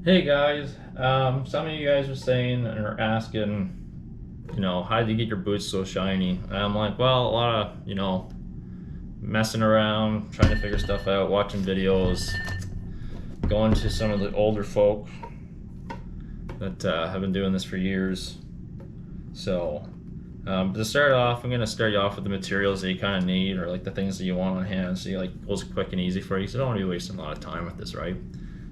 Hey guys, some of you guys were saying or asking, how did you get your boots so shiny? And I'm like, well, a lot of, messing around, trying to figure stuff out, watching videos, going to some of the older folk that have been doing this for years. So, to start off, I'm gonna start you off with the materials that you kind of need, or like the things that you want on hand, so you like goes quick and easy for you. So you don't want to be wasting a lot of time with this, right?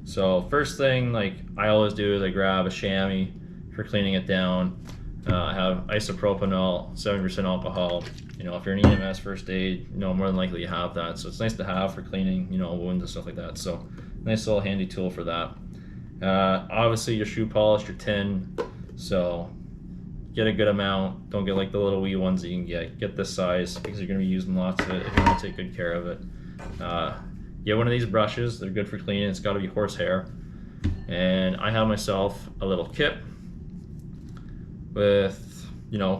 So first thing, like I always do, is I grab a chamois for cleaning it down. I have isopropanol, 7% alcohol. If you're an EMS first aid, more than likely you have that. So it's nice to have for cleaning, wounds and stuff like that. So nice little handy tool for that. Obviously your shoe polish, your tin. So get a good amount. Don't get like the little wee ones that you can get. Get this size because you're gonna be using lots of it if you want to take good care of it. Get one of these brushes. They're good for cleaning. It's got to be horsehair. And I have myself a little kit with,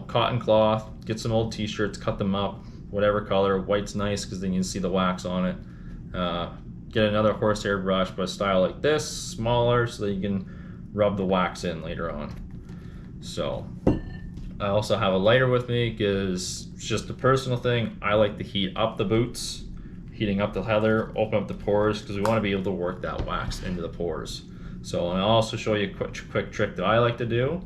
cotton cloth. Get some old t-shirts, cut them up, whatever color. White's nice because then you can see the wax on it. Get another horsehair brush, but a style like this, smaller, so that you can rub the wax in later on. So I also have a lighter with me because it's just a personal thing. I like to heat up the boots. Heating up the leather, open up the pores, because we want to be able to work that wax into the pores. So I'll also show you a quick trick that I like to do,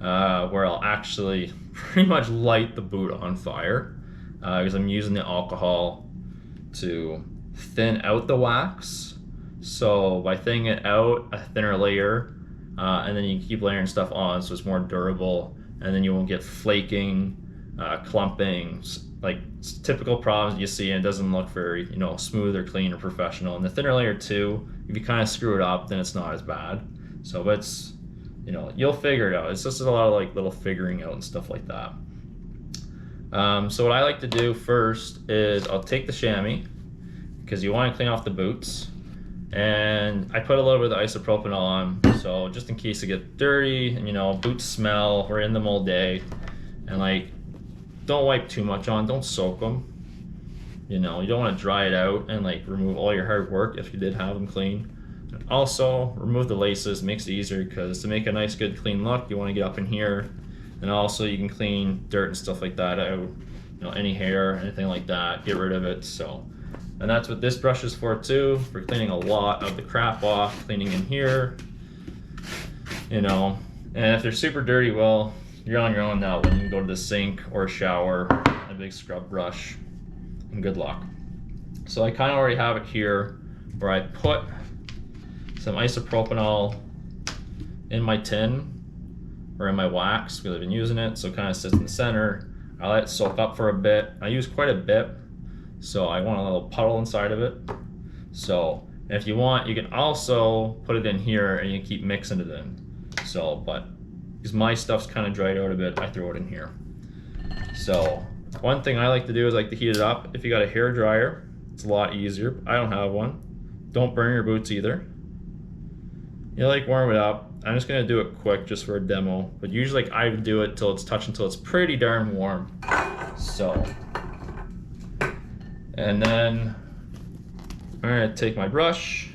where I'll actually pretty much light the boot on fire, because I'm using the alcohol to thin out the wax. So by thinning it out, a thinner layer, and then you keep layering stuff on so it's more durable, and then you won't get flaking, clumping, like typical problems you see, and it doesn't look very smooth or clean or professional. And the thinner layer too, if you kind of screw it up, then it's not as bad. So but it's you'll figure it out. It's just a lot of like little figuring out and stuff like that. So what I like to do first is I'll take the chamois, because you want to clean off the boots, and I put a little bit of isopropyl on, so just in case it gets dirty, and boots smell, we're in them all day, and like don't wipe too much on, don't soak them. You don't want to dry it out and like remove all your hard work if you did have them clean. And also remove the laces, makes it easier, because to make a nice good clean look, you want to get up in here, and also you can clean dirt and stuff like that out, any hair, anything like that, get rid of it. So, and that's what this brush is for too, for cleaning a lot of the crap off, cleaning in here, and if they're super dirty, well, you're on your own now. When you can go to the sink or shower, a big scrub brush, and good luck. So I kind of already have it here, where I put some isopropanol in my tin or in my wax, because I've been using it, so it kind of sits in the center. I let it soak up for a bit. I use quite a bit, so I want a little puddle inside of it. So if you want, you can also put it in here and you keep mixing it in. So, but because my stuff's kind of dried out a bit, I throw it in here. So one thing I like to do is like to heat it up. If you got a hair dryer, it's a lot easier. I don't have one. Don't burn your boots either. You like warm it up. I'm just gonna do it quick just for a demo, but usually like I do it till it's touched until it's pretty darn warm. So, and then I'm gonna take my brush,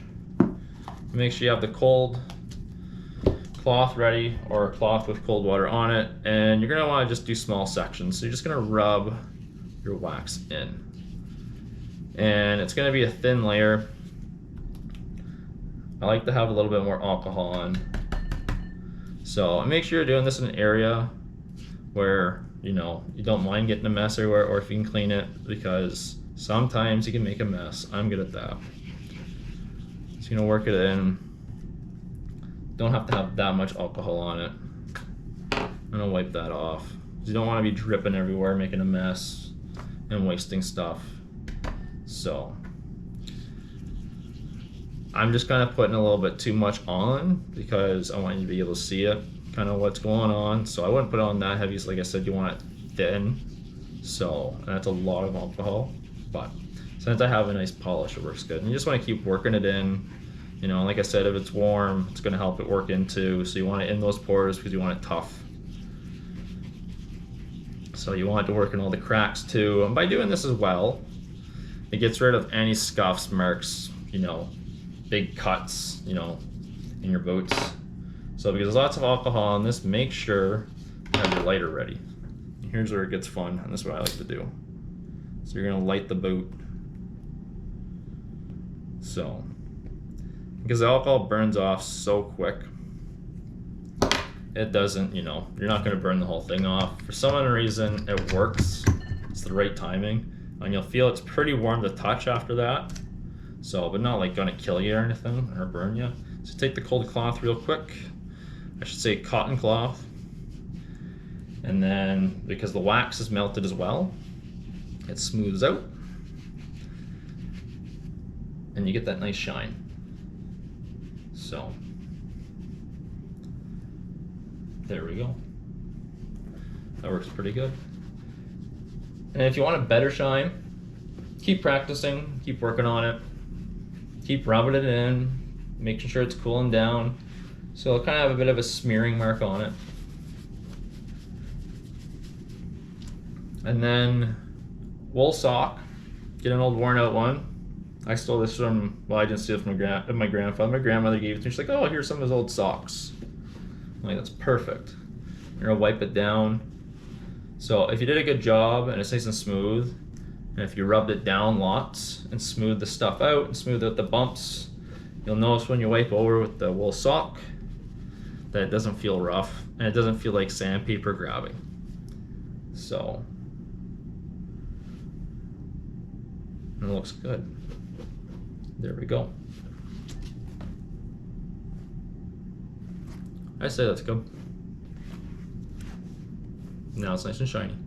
make sure you have the cold cloth ready, or a cloth with cold water on it, and you're gonna want to just do small sections. So you're just gonna rub your wax in, and it's gonna be a thin layer. I like to have a little bit more alcohol on. So make sure you're doing this in an area where you don't mind getting a mess everywhere, or if you can clean it, because sometimes you can make a mess. I'm good at that. Just gonna work it in. Don't have to have that much alcohol on it. I'm gonna wipe that off. You don't want to be dripping everywhere, making a mess and wasting stuff. So I'm just kind of putting a little bit too much on, because I want you to be able to see it, kind of what's going on. So I wouldn't put it on that heavy. So like I said, you want it thin. So, and that's a lot of alcohol, but since I have a nice polish, it works good. And you just want to keep working it in. Like I said, if it's warm, it's going to help it work into. So you want it in those pores because you want it tough. So you want it to work in all the cracks too. And by doing this as well, it gets rid of any scuffs, marks, big cuts, in your boots. So because there's lots of alcohol in this, make sure you have your lighter ready. Here's where it gets fun, and this is what I like to do. So you're gonna light the boot. So, because the alcohol burns off so quick, it doesn't, you know, you're not gonna burn the whole thing off. For some other reason, it works. It's the right timing, and you'll feel it's pretty warm to touch after that. So, but not like gonna kill you or anything or burn you. So take the cold cloth real quick. I should say cotton cloth. And then, because the wax is melted as well, it smooths out. And you get that nice shine. So, there we go. That works pretty good. And if you want a better shine, keep practicing, keep working on it, keep rubbing it in, making sure it's cooling down. So it'll kind of have a bit of a smearing mark on it. And then wool sock, get an old worn out one. I stole this from, well, I didn't steal it from my grandfather. My grandmother gave it to me. She's like, oh, here's some of his old socks. I'm like, that's perfect. You're gonna wipe it down. So if you did a good job and it's nice and smooth, and if you rubbed it down lots and smoothed the stuff out and smoothed out the bumps, you'll notice when you wipe over with the wool sock that it doesn't feel rough and it doesn't feel like sandpaper grabbing. So, and it looks good. There we go. I say that's good. Now it's nice and shiny.